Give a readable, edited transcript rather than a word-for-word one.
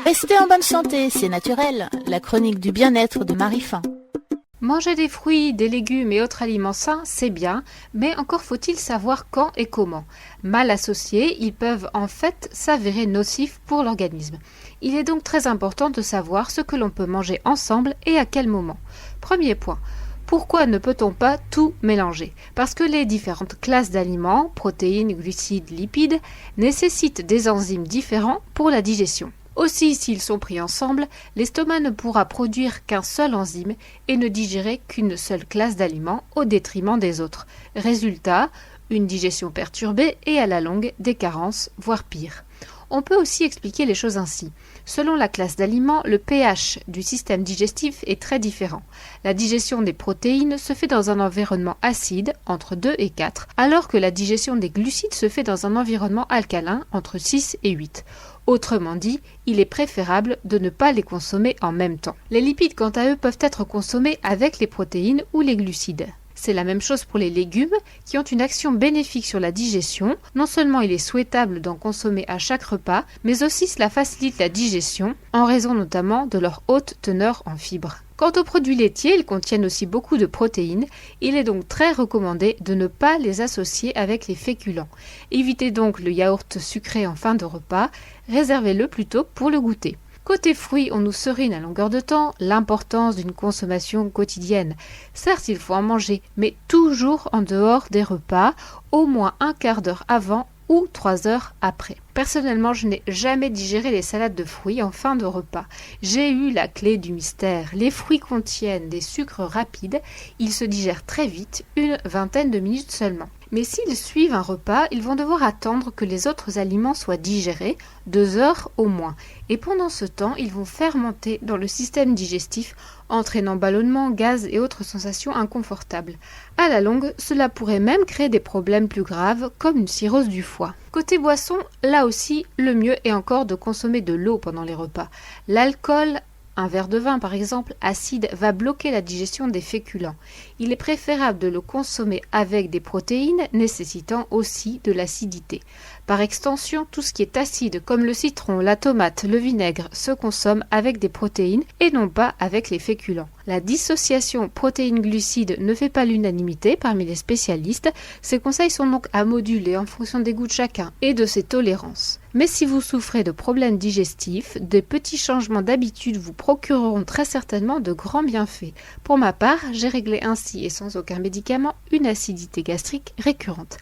Restez en bonne santé, c'est naturel. La chronique du bien-être de Marie Fin. Manger des fruits, des légumes et autres aliments sains, c'est bien, mais encore faut-il savoir quand et comment. Mal associés, ils peuvent en fait s'avérer nocifs pour l'organisme. Il est donc très important de savoir ce que l'on peut manger ensemble et à quel moment. Premier point. Pourquoi ne peut-on pas tout mélanger? Parce que les différentes classes d'aliments, protéines, glucides, lipides, nécessitent des enzymes différents pour la digestion. Aussi, s'ils sont pris ensemble, l'estomac ne pourra produire qu'un seul enzyme et ne digérer qu'une seule classe d'aliments au détriment des autres. Résultat, une digestion perturbée et à la longue des carences, voire pire. On peut aussi expliquer les choses ainsi. Selon la classe d'aliments, le pH du système digestif est très différent. La digestion des protéines se fait dans un environnement acide, entre 2 et 4, alors que la digestion des glucides se fait dans un environnement alcalin, entre 6 et 8. Autrement dit, il est préférable de ne pas les consommer en même temps. Les lipides, quant à eux, peuvent être consommés avec les protéines ou les glucides. C'est la même chose pour les légumes qui ont une action bénéfique sur la digestion. Non seulement il est souhaitable d'en consommer à chaque repas, mais aussi cela facilite la digestion en raison notamment de leur haute teneur en fibres. Quant aux produits laitiers, ils contiennent aussi beaucoup de protéines. Il est donc très recommandé de ne pas les associer avec les féculents. Évitez donc le yaourt sucré en fin de repas, réservez-le plutôt pour le goûter. Côté fruits, on nous serine à longueur de temps l'importance d'une consommation quotidienne. Certes, il faut en manger, mais toujours en dehors des repas, au moins un quart d'heure avant ou 3 heures après. Personnellement, je n'ai jamais digéré les salades de fruits en fin de repas. J'ai eu la clé du mystère. Les fruits contiennent des sucres rapides, ils se digèrent très vite, une vingtaine de minutes seulement. Mais s'ils suivent un repas, ils vont devoir attendre que les autres aliments soient digérés, 2 heures au moins. Et pendant ce temps, ils vont fermenter dans le système digestif, entraînant ballonnement, gaz et autres sensations inconfortables. À la longue, cela pourrait même créer des problèmes plus graves, comme une cirrhose du foie. Côté boisson, là aussi, le mieux est encore de consommer de l'eau pendant les repas. L'alcool, un verre de vin par exemple, acide, va bloquer la digestion des féculents. Il est préférable de le consommer avec des protéines nécessitant aussi de l'acidité. Par extension, tout ce qui est acide comme le citron, la tomate, le vinaigre se consomme avec des protéines et non pas avec les féculents. La dissociation protéines-glucides ne fait pas l'unanimité parmi les spécialistes. Ces conseils sont donc à moduler en fonction des goûts de chacun et de ses tolérances. Mais si vous souffrez de problèmes digestifs, des petits changements d'habitude vous procureront très certainement de grands bienfaits. Pour ma part, j'ai réglé ainsi et sans aucun médicament une acidité gastrique récurrente.